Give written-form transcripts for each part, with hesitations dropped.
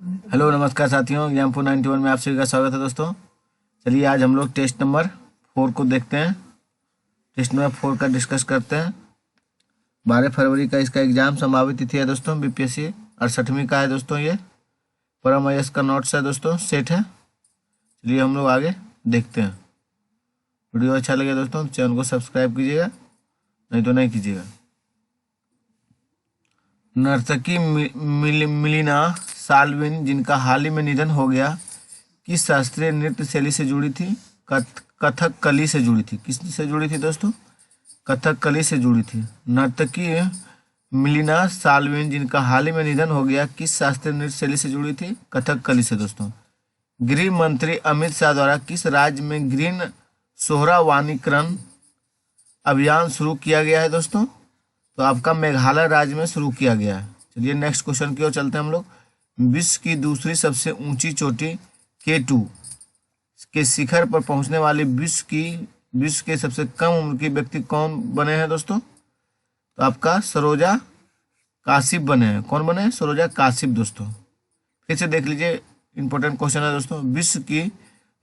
Hello नमस्कार साथियों, exam 491 में आप सभी का स्वागत है दोस्तों। चलिए आज हम लोग टेस्ट नंबर 4 को देखते हैं। टेस्ट नंबर 4 का डिस्कस करते हैं। 12 फरवरी का इसका एग्जाम संभावित तिथि है दोस्तों। बीपीएससी 68वीं का है दोस्तों। ये परम आईएएस का नोट्स है दोस्तों, सेट है। चलिए हम लोग आगे देखते हैं। वीडियो अच्छा लगे दोस्तों तो चैनल को सब्सक्राइब कीजिएगा, नहीं तो नहीं कीजिएगा। नर्तकी मिलिना साल्विन, जिनका हाल ही में निधन हो गया, किस शास्त्रीय नृत्य शैली से जुड़ी थी? कथकली से जुड़ी थी। किस से जुड़ी थी दोस्तों? कथकली से जुड़ी थी। नर्तकी मिलिना साल्विन, जिनका हाल ही में निधन हो गया, किस शास्त्रीय नृत्य शैली से जुड़ी थी? कथकली से दोस्तों। गृह मंत्री अमित शाह द्वारा किस राज्य में ग्रीन सोहरावानीकरण अभियान शुरू किया गया है दोस्तों? तो आपका मेघालय राज्य में शुरू किया गया है। चलिए नेक्स्ट क्वेश्चन की ओर चलते हैं हम लोग। विश्व की दूसरी सबसे ऊंची चोटी K2 के शिखर पर पहुंचने वाली विश्व के सबसे कम उम्र की व्यक्ति कौन बने हैं दोस्तों? तो आपका सरोजा काशिप बने हैं। कौन बने हैं? सरोजा काशिप दोस्तों। फिर से देख लीजिए, इंपॉर्टेंट क्वेश्चन है दोस्तों। विश्व की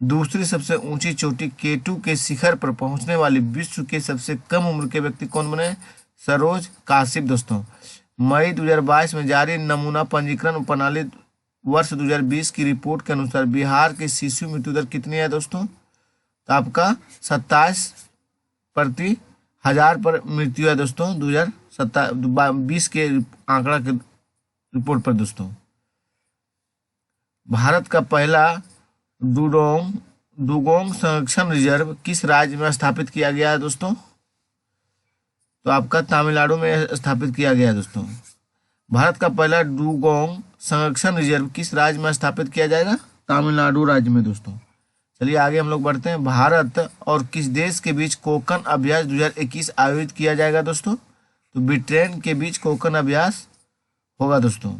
दूसरी सबसे ऊंची चोटी K2 के शिखर पर पहुंचने वाली विश्व के सबसे कम उम्र के व्यक्ति कौन बने हैं? सरोज काशिप दोस्तों। मई 2022 में जारी नमूना पंजीकरण प्रणाली वर्ष 2020 की रिपोर्ट के अनुसार बिहार की शिशु मृत्यु दर कितनी है दोस्तों? तो आपका 27/1000 पर मृत्यु है दोस्तों 2020 के आंकड़ा के रिपोर्ट पर दोस्तों। भारत का पहला डुगोंग संरक्षण रिजर्व किस राज्य में स्थापित किया गया है दोस्तों? तो आपका तमिलनाडु में स्थापित किया गया है दोस्तों। भारत का पहला डुगोंग संरक्षण रिजर्व किस राज्य में स्थापित किया जाएगा? तमिलनाडु राज्य में दोस्तों। चलिए आगे हम लोग बढ़ते हैं। भारत और किस देश के बीच कोकन अभ्यास 2021 आयोजित किया जाएगा दोस्तों? तो ब्रिटेन के बीच कोकन अभ्यास होगा दोस्तों,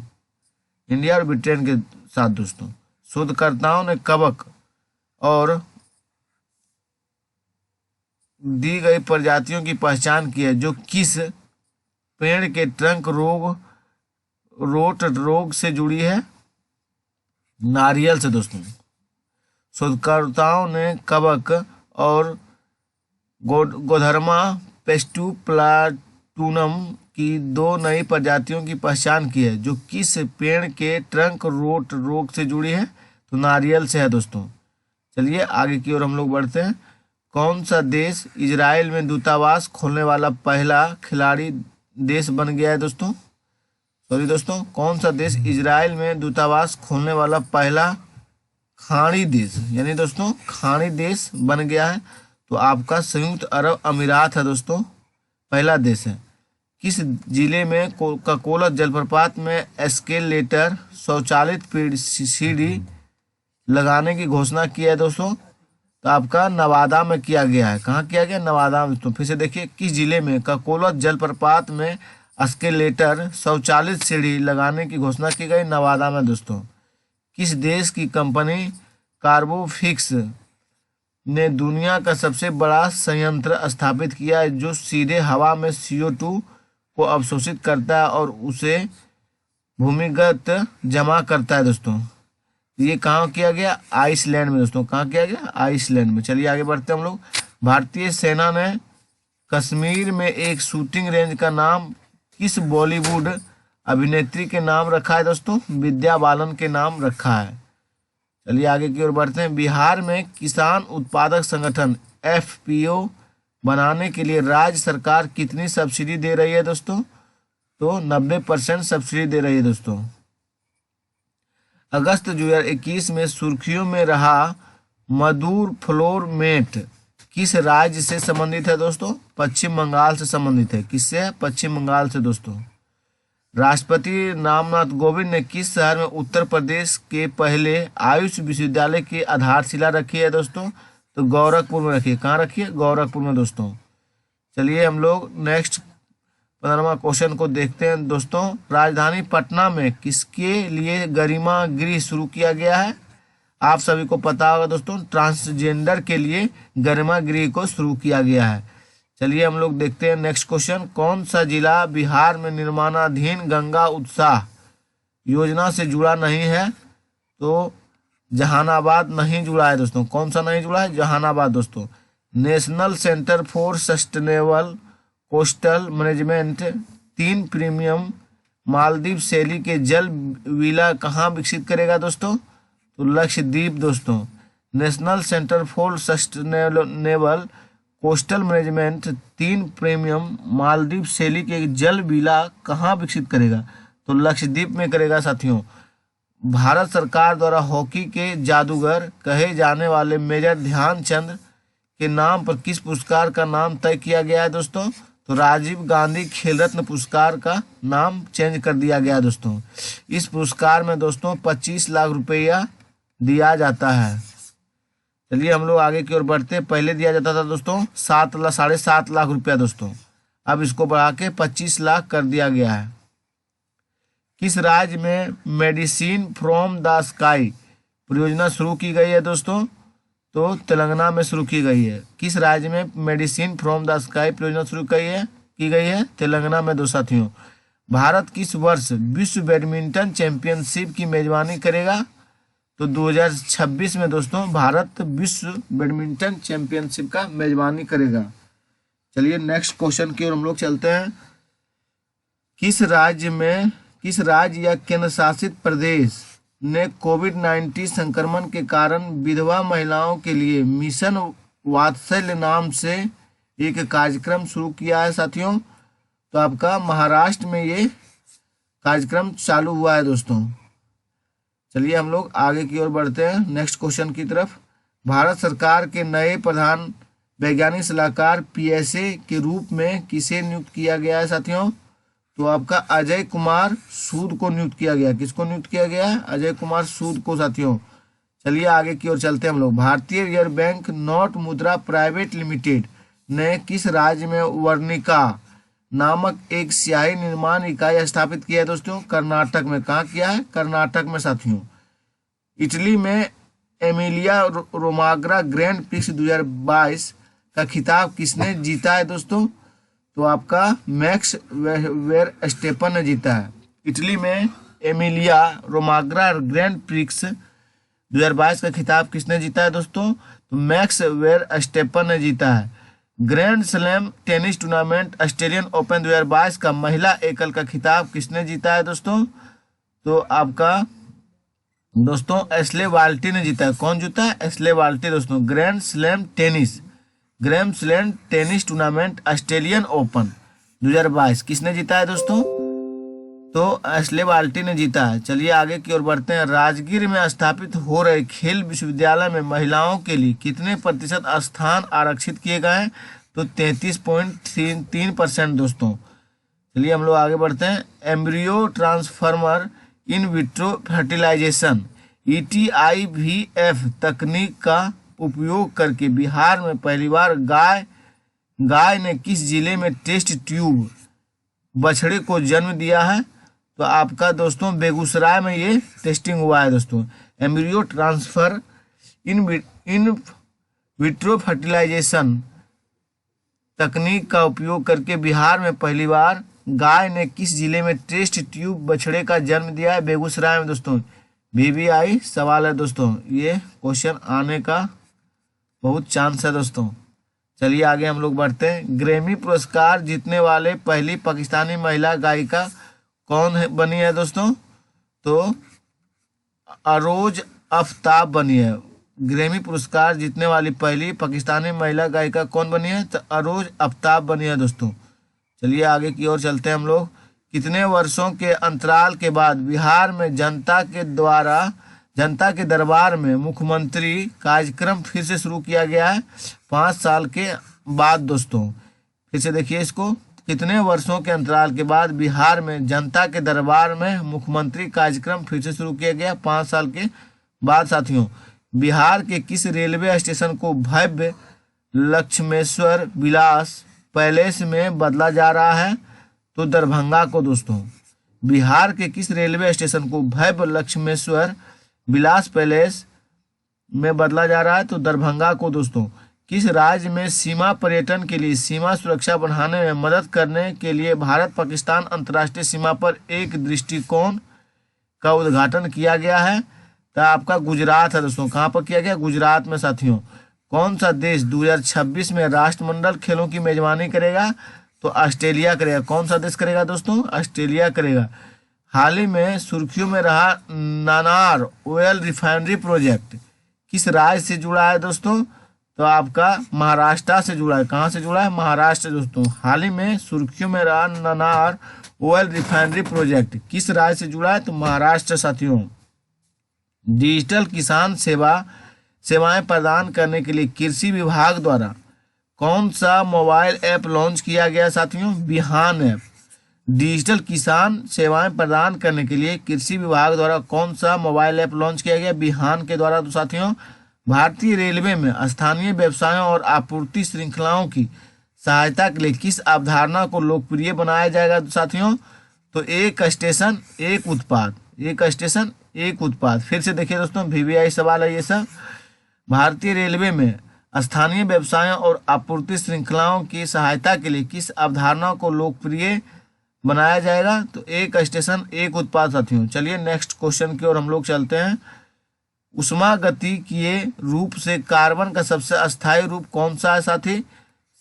इंडिया और ब्रिटेन के साथ दोस्तों। शोधकर्ताओं ने कवक और दी गई प्रजातियों की पहचान की है जो किस पेड़ के ट्रंक रोट रोग से जुड़ी है? नारियल से दोस्तों। शोधकर्ताओं ने कवक और गोधर्मा पेस्टुप्लाटूनम की 2 नई प्रजातियों की पहचान की है जो किस पेड़ के ट्रंक रोट रोग से जुड़ी है? तो नारियल से है दोस्तों। चलिए आगे की ओर हम लोग बढ़ते हैं। कौन सा देश इजराइल में दूतावास खोलने वाला पहला खिलाड़ी देश बन गया है दोस्तों? सॉरी दोस्तों, कौन सा देश इजराइल में दूतावास खोलने वाला पहला खाड़ी देश, यानी दोस्तों खाड़ी देश बन गया है? तो आपका संयुक्त अरब अमीरात है दोस्तों, पहला देश है। किस जिले में ककोलत जलप्रपात में एस्केलेटर स्वचालित सीढ़ी लगाने की घोषणा की है दोस्तों? तो आपका नवादा में किया गया है। कहाँ किया गया? नवादा में। तो फिर से देखिए, किस जिले में ककोलत जलप्रपात में एस्केलेटर स्वचालित सीढ़ी लगाने की घोषणा की गई? नवादा में दोस्तों। किस देश की कंपनी कार्बोफिक्स ने दुनिया का सबसे बड़ा संयंत्र स्थापित किया है जो सीधे हवा में CO2 को अवशोषित करता है और उसे भूमिगत जमा करता है दोस्तों? ये कहाँ किया गया? आइसलैंड में दोस्तों। कहाँ किया गया? आइसलैंड में। चलिए आगे बढ़ते हैं हम लोग। भारतीय सेना ने कश्मीर में एक शूटिंग रेंज का नाम किस बॉलीवुड अभिनेत्री के नाम रखा है दोस्तों? विद्या बालन के नाम रखा है। चलिए आगे की ओर बढ़ते हैं। बिहार में किसान उत्पादक संगठन FPO बनाने के लिए राज्य सरकार कितनी सब्सिडी दे रही है दोस्तों? तो 90% सब्सिडी दे रही है दोस्तों। अगस्त 2021 में सुर्खियों में रहा मधुर फ्लोरमेट किस राज्य से संबंधित है दोस्तों? पश्चिम बंगाल से संबंधित है। किससे? पश्चिम बंगाल से दोस्तों। राष्ट्रपति रामनाथ कोविंद ने किस शहर में उत्तर प्रदेश के पहले आयुष विश्वविद्यालय की आधारशिला रखी है दोस्तों? तो गोरखपुर में रखी है। कहाँ रखी है? गोरखपुर में दोस्तों। चलिए हम लोग नेक्स्ट 15वां क्वेश्चन को देखते हैं दोस्तों। राजधानी पटना में किसके लिए गरिमा गृह शुरू किया गया है? आप सभी को पता होगा दोस्तों, ट्रांसजेंडर के लिए गरिमा गृह को शुरू किया गया है। चलिए हम लोग देखते हैं नेक्स्ट क्वेश्चन। कौन सा जिला बिहार में निर्माणाधीन गंगा उत्साह योजना से जुड़ा नहीं है, तो जहानाबाद नहीं जुड़ा है दोस्तों। कौन सा नहीं जुड़ा है? जहानाबाद दोस्तों। National centre for sustainable coastal management 3 premium Maldives शैली के जल विला कहाँ विकसित करेगा दोस्तों? तो लक्षद्वीप दोस्तों। National centre for sustainable coastal management 3 premium Maldives शैली के जल विला कहाँ विकसित करेगा? तो लक्षद्वीप में करेगा साथियों। भारत सरकार द्वारा हॉकी के जादूगर कहे जाने वाले मेजर ध्यानचंद के नाम पर किस पुरस्कार का नाम तय किया गया है दोस्तों? तो राजीव गांधी खेल रत्न पुरस्कार का नाम चेंज कर दिया गया दोस्तों। इस पुरस्कार में दोस्तों 25 लाख रुपया दिया जाता है। चलिए हम लोग आगे की ओर बढ़ते हैं। पहले दिया जाता था दोस्तों 7.5 लाख रुपया दोस्तों, अब इसको बढ़ा के 25 लाख कर दिया गया है। किस राज्य में मेडिसिन फ्रॉम द स्काई परियोजना शुरू की गई है दोस्तों? तो तेलंगाना में शुरू की गई है। किस राज्य में मेडिसिन फ्रॉम द स्काई परियोजना शुरू की गई है? तेलंगाना में दो साथियों। भारत किस वर्ष विश्व बैडमिंटन चैंपियनशिप की मेजबानी करेगा? तो 2026 में दोस्तों भारत विश्व बैडमिंटन चैंपियनशिप का मेजबानी करेगा। चलिए नेक्स्ट क्वेश्चन की ओर हम लोग चलते हैं। किस राज्य या केंद्र शासित प्रदेश ने कोविड-19 संक्रमण के कारण विधवा महिलाओं के लिए मिशन वात्सल्य नाम से एक कार्यक्रम शुरू किया है साथियों? तो आपका महाराष्ट्र में ये कार्यक्रम चालू हुआ है दोस्तों। चलिए हम लोग आगे की ओर बढ़ते हैं नेक्स्ट क्वेश्चन की तरफ। भारत सरकार के नए प्रधान वैज्ञानिक सलाहकार पीएसए के रूप में किसे नियुक्त किया गया है साथियों? तो आपका अजय कुमार सूद को नियुक्त किया गया। किसको नियुक्त किया गया है? अजय कुमार सूद को साथियों। चलिए आगे की ओर चलते हैं हम लोग। भारतीय रिजर्व बैंक नोट मुद्रा प्राइवेट लिमिटेड ने किस राज्य में वर्णिका नामक एक स्याही निर्माण इकाई स्थापित किया है दोस्तों? कर्नाटक में। कहाँ किया है? कर्नाटक में साथियों। इटली में एमिलिया रोमाग्रा ग्रैंड प्रिक्स 2022 का खिताब किसने जीता है दोस्तों? तो आपका मैक्स वेरस्टेपन ने जीता है। इटली में एमिलिया रोमाग्रा ग्रैंड प्रिक्स 2022 का खिताब किसने जीता है दोस्तों? तो मैक्स वेरस्टेपन ने जीता है। Grand slam tennis tournament Australian open 2022 का महिला एकल का खिताब किसने जीता है दोस्तों? तो आपका दोस्तों एश्ले बाल्टी ने जीता है। कौन जीता है? एश्ले बाल्टी दोस्तों। Grand slam tennis tournament Australian open 2022 किसने जीता है दोस्तों? तो एश्ले बाल्टी ने जीता है। चलिए आगे की ओर बढ़ते हैं। राजगीर में स्थापित हो रहे खेल विश्वविद्यालय में महिलाओं के लिए कितने प्रतिशत स्थान आरक्षित किए गए हैं? तो 33.3% दोस्तों। चलिए हम लोग आगे बढ़ते हैं। Embryo transformer in vitro fertilization ETIVF तकनीक का उपयोग करके बिहार में पहली बार गाय ने किस जिले में टेस्ट ट्यूब बछड़े को जन्म दिया है? तो आपका दोस्तों बेगूसराय में ये टेस्टिंग हुआ है दोस्तों। Embryo transfer in vitro fertilization तकनीक का उपयोग करके बिहार में पहली बार गाय ने किस जिले में टेस्ट ट्यूब बछड़े का जन्म दिया है? बेगूसराय में दोस्तों। VVI सवाल है दोस्तों, ये क्वेश्चन आने का बहुत चांस है दोस्तों। चलिए आगे हम लोग बढ़ते हैं। ग्रैमी पुरस्कार जीतने वाले पहली पाकिस्तानी महिला गायिका कौन बनी है दोस्तों? तो अरोज आफ्ताब बनी है। ग्रैमी पुरस्कार जीतने वाली पहली पाकिस्तानी महिला गायिका कौन बनी है? तो अरोज आफ्ताब बनी है दोस्तों। चलिए आगे की ओर चलते हैं हम लोग। कितने वर्षों के अंतराल के बाद बिहार में जनता के दरबार में मुख्यमंत्री कार्यक्रम फिर से शुरू किया गया है? 5 साल के बाद दोस्तों। फिर से देखिए इसको। कितने वर्षों के अंतराल के बाद बिहार में जनता के दरबार में मुख्यमंत्री कार्यक्रम फिर से शुरू किया गया? 5 साल के बाद साथियों। बिहार के किस रेलवे स्टेशन को भव्य लक्ष्मेश्वर विलास पैलेस में बदला जा रहा है? तो दरभंगा को दोस्तों। बिहार के किस रेलवे स्टेशन को भव्य लक्ष्मेश्वर विलास पैलेस में बदला जा रहा है? तो दरभंगा को दोस्तों। किस राज्य में सीमा पर्यटन के लिए सीमा सुरक्षा बढ़ाने में मदद करने के लिए भारत पाकिस्तान अंतर्राष्ट्रीय सीमा पर एक दृष्टिकोण का उद्घाटन किया गया है? तो आपका गुजरात है दोस्तों। कहाँ पर किया गया? गुजरात में साथियों। कौन सा देश 2026 में राष्ट्रमंडल खेलों की मेजबानी करेगा? तो ऑस्ट्रेलिया करेगा। कौन सा देश करेगा दोस्तों? ऑस्ट्रेलिया करेगा। हाल ही में सुर्खियों में रहा नानार ऑयल रिफाइनरी प्रोजेक्ट किस राज्य से जुड़ा है दोस्तों? तो आपका महाराष्ट्र से जुड़ा है। कहाँ से जुड़ा है? महाराष्ट्र दोस्तों। हाल ही में सुर्खियों में रहा नानार ऑयल रिफाइनरी प्रोजेक्ट किस राज्य से जुड़ा है? तो महाराष्ट्र साथियों। डिजिटल किसान सेवाएं प्रदान करने के लिए कृषि विभाग द्वारा कौन सा मोबाइल ऐप लॉन्च किया गया साथियों? बिहान ऐप। डिजिटल किसान सेवाएं प्रदान करने के लिए कृषि विभाग द्वारा कौन सा मोबाइल ऐप लॉन्च किया गया? बिहान के द्वारा। तो साथियों, भारतीय रेलवे में स्थानीय व्यवसायों और आपूर्ति श्रृंखलाओं की सहायता के लिए किस अवधारणा को लोकप्रिय बनाया जाएगा साथियों? तो एक स्टेशन एक उत्पाद। एक स्टेशन एक उत्पाद। फिर से देखिए दोस्तों, VVI सवाल है ये सब। भारतीय रेलवे में स्थानीय व्यवसायों और आपूर्ति श्रृंखलाओं की सहायता के लिए किस अवधारणा को लोकप्रिय बनाया जाएगा? तो एक स्टेशन एक उत्पाद साथियों। चलिए नेक्स्ट क्वेश्चन की ओर हम लोग चलते हैं। उष्मागतिकीय रूप से कार्बन का सबसे अस्थायी रूप कौन सा है साथी?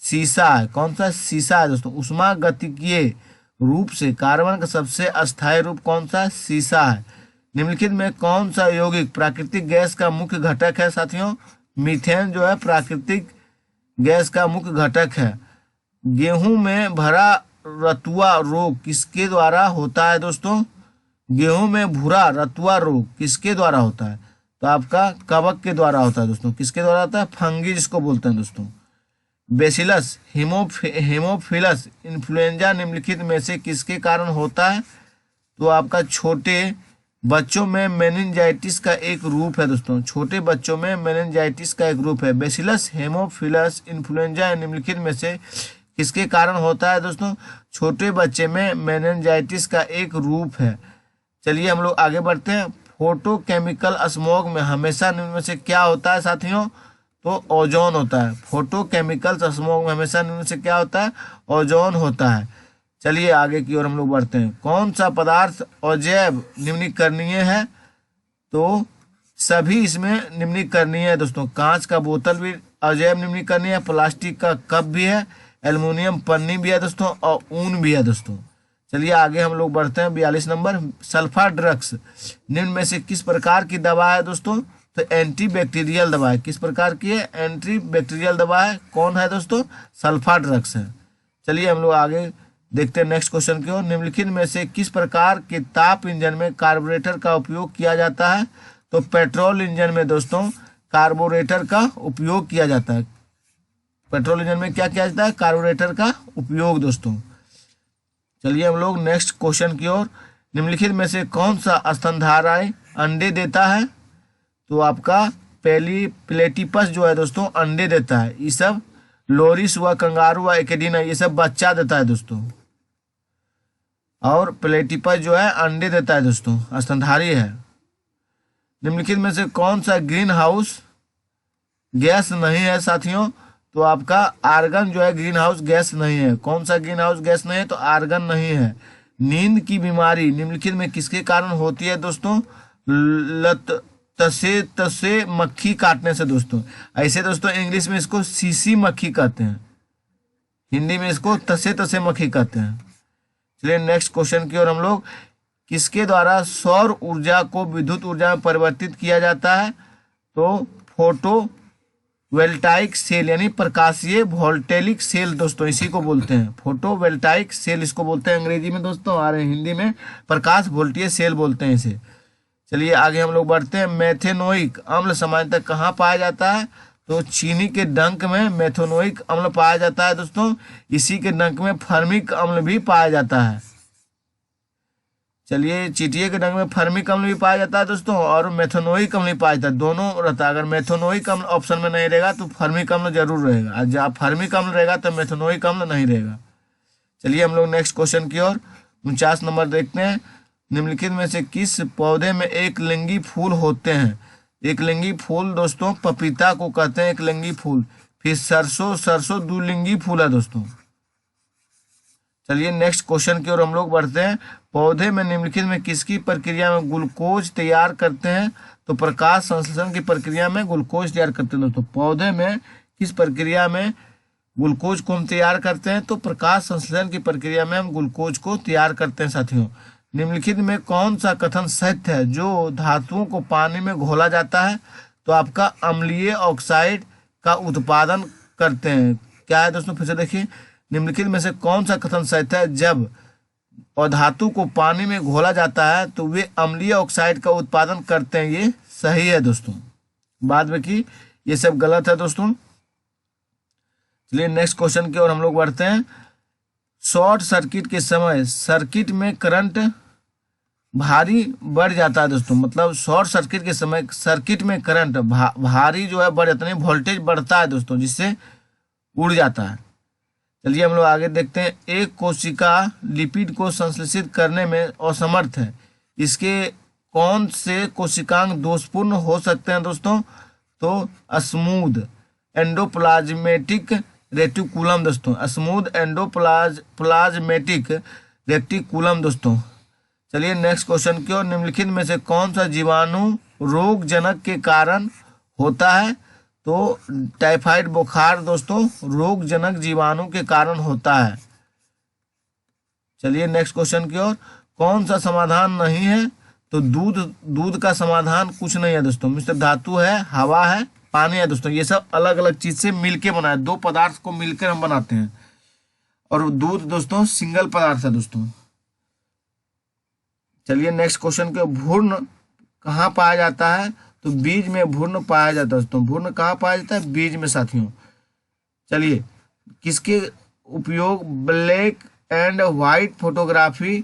सीसा है। कौन सा? सीसा है दोस्तों। उष्मागतिकीय रूप से कार्बन का सबसे अस्थायी रूप कौन सा? सीसा है। निम्नलिखित में कौन सा यौगिक प्राकृतिक गैस का मुख्य घटक है साथियों? मीथेन जो है प्राकृतिक गैस का मुख्य घटक है। गेहूं में भरा रतुआ रोग किसके द्वारा होता है दोस्तों? गेहूं में भूरा रतुआ रोग किसके द्वारा होता है? तो आपका कवक के द्वारा होता है दोस्तों। किसके द्वारा होता है? फंगी जिसको बोलते हैं दोस्तों। बेसिलस हेमोफिलस इन्फ्लुएंजा निम्नलिखित में से किसके कारण होता है? तो आपका छोटे बच्चों में मेनिंजाइटिस का एक रूप है दोस्तों। छोटे बच्चों में मेनिंजाइटिस का एक रूप है। बेसिलस हेमोफिलस इन्फ्लुएंजा निम्नलिखित में से किसके कारण होता है दोस्तों? छोटे बच्चे में मेनिंजाइटिस का एक रूप है। चलिए हम लोग आगे बढ़ते हैं। फोटोकेमिकल स्मॉग में हमेशा निम्न में से क्या होता है साथियों? तो ओजोन होता है। फोटोकेमिकल स्मॉग में हमेशा निम्न से क्या होता है? ओजोन होता है। चलिए आगे की ओर हम लोग बढ़ते हैं। कौन सा पदार्थ अजैव निम्नीकरणीय है? तो सभी इसमें निम्नीकरणीय है दोस्तों। कांच का बोतल भी अजैव निम्नीकरणीय है, प्लास्टिक का कप भी है, एल्युमिनियम पन्नी भी है दोस्तों, और ऊन भी है दोस्तों। चलिए आगे हम लोग बढ़ते हैं। 42 नंबर, सल्फा ड्रग्स निम्न में से किस प्रकार की दवा है दोस्तों? तो एंटी बैक्टीरियल दवा है। किस प्रकार की है? एंटी बैक्टीरियल दवा है। कौन है दोस्तों? सल्फा ड्रग्स है। चलिए हम लोग आगे देखते हैं नेक्स्ट क्वेश्चन की ओर। निम्नलिखित में से किस प्रकार के ताप इंजन में कार्बोरेटर का उपयोग किया जाता है? तो पेट्रोल इंजन में दोस्तों कार्बोरेटर का उपयोग किया जाता है। पेट्रोल इंजन में क्या किया जाता है? कार्बोरेटर का उपयोग दोस्तों। चलिए हम लोग नेक्स्ट क्वेश्चन की ओर। निम्नलिखित में से कौन सा स्तनधारी अंडे देता है? तो आपका प्लेटिपस जो है दोस्तों अंडे देता है। ये सब लोरिस व कंगारू व एकेडिना ये सब बच्चा देता है दोस्तों। और प्लेटिपस जो है अंडे देता है दोस्तों, स्तनधारी है। निम्नलिखित में से कौन सा ग्रीन हाउस गैस नहीं है साथियों? तो आपका आर्गन जो है ग्रीन हाउस गैस नहीं है। कौन सा ग्रीन हाउस गैस नहीं है? तो आर्गन नहीं है। नींद की बीमारी निम्नलिखित में किसके कारण होती है दोस्तों? तसे मक्खी काटने से दोस्तों। ऐसे दोस्तों इंग्लिश में इसको सीसी मक्खी कहते हैं, हिंदी में इसको तसे मक्खी कहते हैं। चलिए नेक्स्ट क्वेश्चन की ओर हम लोग। किसके द्वारा सौर ऊर्जा को विद्युत ऊर्जा में परिवर्तित किया जाता है? तो फोटो वोल्टाइक सेल यानी प्रकाशीय वोल्टेलिक सेल दोस्तों इसी को बोलते हैं। फोटो वोल्टाइक सेल इसको बोलते हैं अंग्रेजी में दोस्तों, और हिंदी में प्रकाश वोल्टीय सेल बोलते हैं इसे। चलिए आगे हम लोग बढ़ते हैं। मेथेनोइक अम्ल सामान्यतः कहाँ पाया जाता है? तो चीनी के डंक में मेथेनोइक अम्ल पाया जाता है दोस्तों। इसी के डंक में फर्मिक अम्ल भी पाया जाता है। चलिए चीटिए के डंक में फर्मिक अम्ल भी पाया जाता है दोस्तों, और मेथेनोइक अम्ल भी पाया जाता है। दोनों रहता है। अगर मेथेनोइक अम्ल ऑप्शन में नहीं रहेगा तो फर्मिक अम्ल जरूर रहेगा, और जब फर्मिक अम्ल रहेगा तो मेथेनोइक अम्ल नहीं रहेगा। चलिए हम लोग नेक्स्ट क्वेश्चन की ओर 49 नंबर देखते हैं। निम्नलिखित में से किस पौधे में एक लिंगी फूल होते हैं? एक लिंगी फूल दोस्तों पपीता को कहते हैं एक लिंगी फूल। फिर सरसों द्विलिंगी फूल है दोस्तों। चलिए नेक्स्ट क्वेश्चन की ओर हम लोग बढ़ते हैं। पौधे में निम्नलिखित में किसकी प्रक्रिया में ग्लूकोज तैयार करते हैं? तो प्रकाश संश्लेषण की प्रक्रिया में ग्लूकोज तैयार करते हैं दोस्तों। पौधे में किस प्रक्रिया में ग्लूकोज को हम तैयार करते हैं? तो प्रकाश संश्लेषण की प्रक्रिया में हम ग्लूकोज को तैयार करते हैं साथियों। निम्नलिखित में कौन सा कथन सत्य है? जो धातुओं को पानी में घोला जाता है तो आपका अम्लीय ऑक्साइड का उत्पादन करते हैं। क्या है दोस्तों? फिर से देखिए, निम्नलिखित में से कौन सा कथन सत्य है? जब और धातु को पानी में घोला जाता है तो वे अम्लीय ऑक्साइड का उत्पादन करते हैं। ये सही है दोस्तों। बाद में कि ये सब गलत है दोस्तों। चलिए नेक्स्ट क्वेश्चन की ओर हम लोग बढ़ते हैं। शॉर्ट सर्किट के समय सर्किट में करंट भारी बढ़ जाता है दोस्तों। मतलब शॉर्ट सर्किट के समय सर्किट में करंट भारी जो है बढ़ जाता है, वोल्टेज बढ़ता है दोस्तों, जिससे उड़ जाता है। चलिए हम लोग आगे देखते हैं। एक कोशिका लिपिड को संश्लेषित करने में असमर्थ है, इसके कौन से कोशिकांग दोषपूर्ण हो सकते हैं दोस्तों? तो स्मूथ एंडोप्लाज्मेटिक रेटिकुलम दोस्तों, स्मूथ एंडोप्लाज्मेटिक रेटिकुलम दोस्तों। चलिए नेक्स्ट क्वेश्चन की ओर। निम्नलिखित में से कौन सा जीवाणु रोगजनक के कारण होता है? तो टाइफाइड बुखार दोस्तों रोगजनक जीवाणु के कारण होता है। चलिए नेक्स्ट क्वेश्चन की ओर। कौन सा समाधान नहीं है? तो दूध का समाधान कुछ नहीं है दोस्तों। मिश्र धातु है, हवा है, पानी है दोस्तों। ये सब अलग अलग चीज से मिलके बना है, दो पदार्थ को मिलकर हम बनाते हैं। और दूध दोस्तों सिंगल पदार्थ है दोस्तों। चलिए नेक्स्ट क्वेश्चन के। भ्रूण कहाँ पाया जाता है? तो बीज में भ्रूण पाया जाता है दोस्तों। भ्रूण कहाँ पाया जाता है? बीज में साथियों। चलिए किसके उपयोग ब्लैक एंड व्हाइट फोटोग्राफी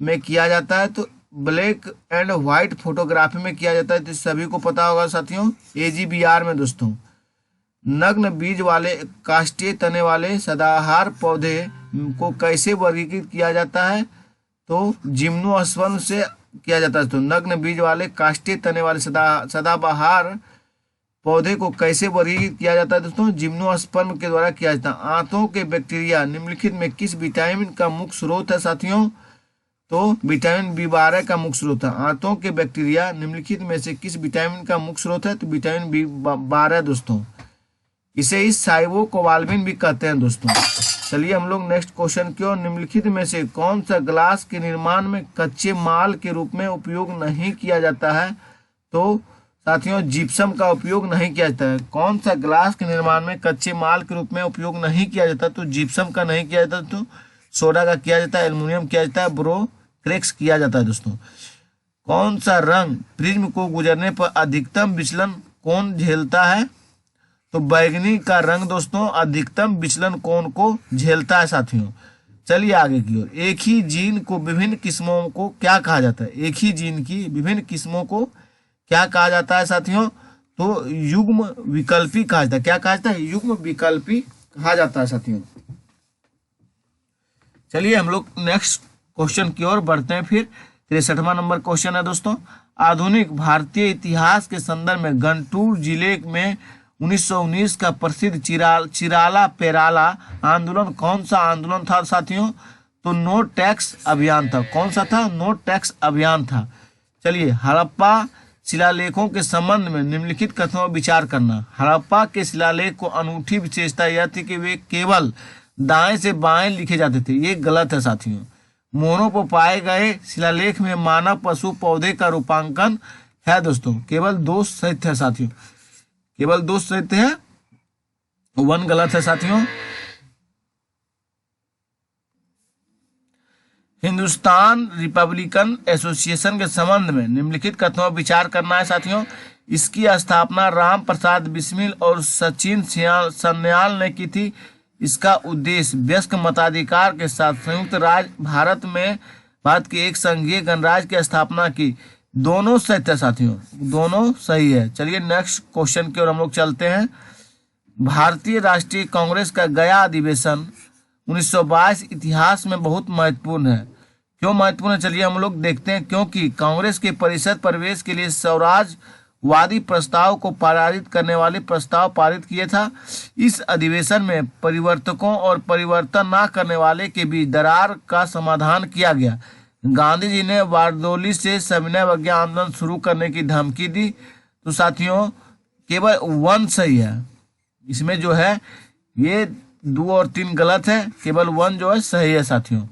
में किया जाता है? तो ब्लैक एंड व्हाइट फोटोग्राफी में किया जाता है, तो सभी को पता होगा साथियों, AGVR में दोस्तों। नग्न बीज वाले काष्ठीय तने वाले सदाबहार पौधे को कैसे वर्गीकृत किया जाता है? तो जिम्नोस्पर्म से किया जाता है। तो नग्न बीज वाले काष्ठीय तने वाले सदाबहार पौधे को कैसे वर्गीकृत किया जाता है दोस्तों? जिम्नोस्पर्म के द्वारा किया जाता है। आंतों के बैक्टीरिया निम्नलिखित में किस विटामिन का मुख्य स्रोत है साथियों? तो विटामिन B12 का मुख्य स्रोत है। आंतों के बैक्टीरिया निम्नलिखित में से किस विटामिन का मुख्य स्रोत है? तो विटामिन B12 दोस्तों। इसे ही साइवोकोबाल्मिन भी कहते हैं दोस्तों। चलिए हम लोग नेक्स्ट क्वेश्चन की ओर। निम्नलिखित में से कौन सा ग्लास के निर्माण में कच्चे माल के रूप में उपयोग नहीं किया जाता है? तो साथियों जिप्सम का उपयोग नहीं किया जाता है। कौन सा ग्लास के निर्माण में कच्चे माल के रूप में उपयोग नहीं किया जाता? तो जिप्सम का नहीं किया जाता, तो सोडा का किया जाता है, एल्युमिनियम किया जाता है, बोरोक्रेक्स किया जाता है दोस्तों। कौन सा रंग प्रिज्म को गुजरने पर अधिकतम विचलन कोण झेलता है? तो बैगनी का रंग दोस्तों अधिकतम विचलन कोण को झेलता है साथियों। चलिए आगे की ओर। एक ही जीन को विभिन्न किस्मों को क्या कहा जाता है? एक ही जीन की विभिन्न किस्मों को क्या कहा जाता है साथियों? तो युग्म विकल्पी कहा जाता है। क्या कहा जाता है? युग्म विकल्पी कहा जाता है साथियों। चलिए हम लोग नेक्स्ट क्वेश्चन की ओर बढ़ते हैं। फिर 63वां नंबर क्वेश्चन है दोस्तों। आधुनिक भारतीय इतिहास के संदर्भ में गंटूर जिले में 1919 का प्रसिद्ध चिराला पेराला आंदोलन कौन सा आंदोलन था साथियों? तो नो टैक्स अभियान था। कौन सा था? नो टैक्स अभियान था। चलिए हड़प्पा शिलालेखों के संबंध में निम्नलिखित कथनों पर विचार करना। हड़प्पा के शिलालेख को अनूठी विशेषता यह थी कि वे केवल दाएं से बाएं लिखे जाते थे। ये गलत है साथियों। मोहरों पर पाए गए शिलालेख में मानव, पशु, पौधे का रूपांकन है दोस्तों। केवल 2 सहित है साथियों। केवल 2 सहित है, 1 गलत है साथियों। हिंदुस्तान रिपब्लिकन एसोसिएशन के संबंध में निम्नलिखित कथनों पर विचार करना है साथियों। इसकी स्थापना राम प्रसाद बिस्मिल और सचिन सन्याल ने की थी। इसका उद्देश्य वयस्क मताधिकार के साथ संयुक्त राज्य भारत के एक संघीय गणराज्य की स्थापना की। दोनों सही है साथियों, दोनों सही है। चलिए नेक्स्ट क्वेश्चन की ओर हम लोग चलते हैं। भारतीय राष्ट्रीय कांग्रेस का गया अधिवेशन 1922 इतिहास में बहुत महत्वपूर्ण है। क्यों महत्वपूर्ण है? चलिए हम लोग देखते हैं। क्योंकि कांग्रेस के परिषद प्रवेश के लिए स्वराजवादी प्रस्ताव को पारित करने वाले प्रस्ताव पारित किए था। इस अधिवेशन में परिवर्तकों और परिवर्तन न करने वाले के बीच दरार का समाधान किया गया। गांधी जी ने बारदोली से सविनय अवज्ञा आंदोलन शुरू करने की धमकी दी। तो साथियों केवल 1 सही है, इसमें जो है ये 2 और 3 गलत है, केवल 1 जो है सही है साथियों।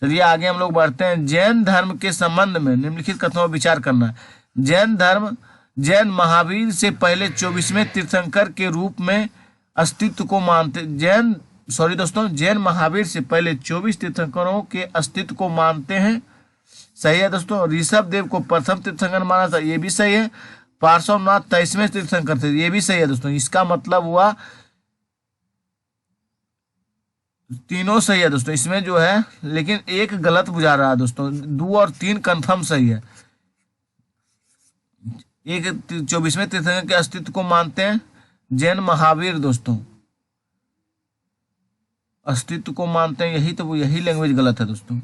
चलिए आगे हम लोग बढ़ते हैं। जैन धर्म के संबंध में निम्नलिखित कथनों पर विचार करना है। जैन महावीर से पहले 24वें तीर्थंकर के रूप में अस्तित्व को मानते जैन महावीर से पहले 24 तीर्थंकरों के अस्तित्व को मानते हैं। सही है दोस्तों। ऋषभ देव को प्रथम तीर्थंकर माना था, ये भी सही है। पार्श्वनाथ 23वें तीर्थंकर थे, ये भी सही है दोस्तों। इसका मतलब हुआ तीनों सही है दोस्तों, इसमें जो है लेकिन एक गलत बुझा रहा है दोस्तों। 2 और 3 कंफर्म सही है। एक 24वें तीर्थंकर के अस्तित्व को मानते हैं जैन महावीर दोस्तों, अस्तित्व को मानते हैं, यही लैंग्वेज गलत है दोस्तों।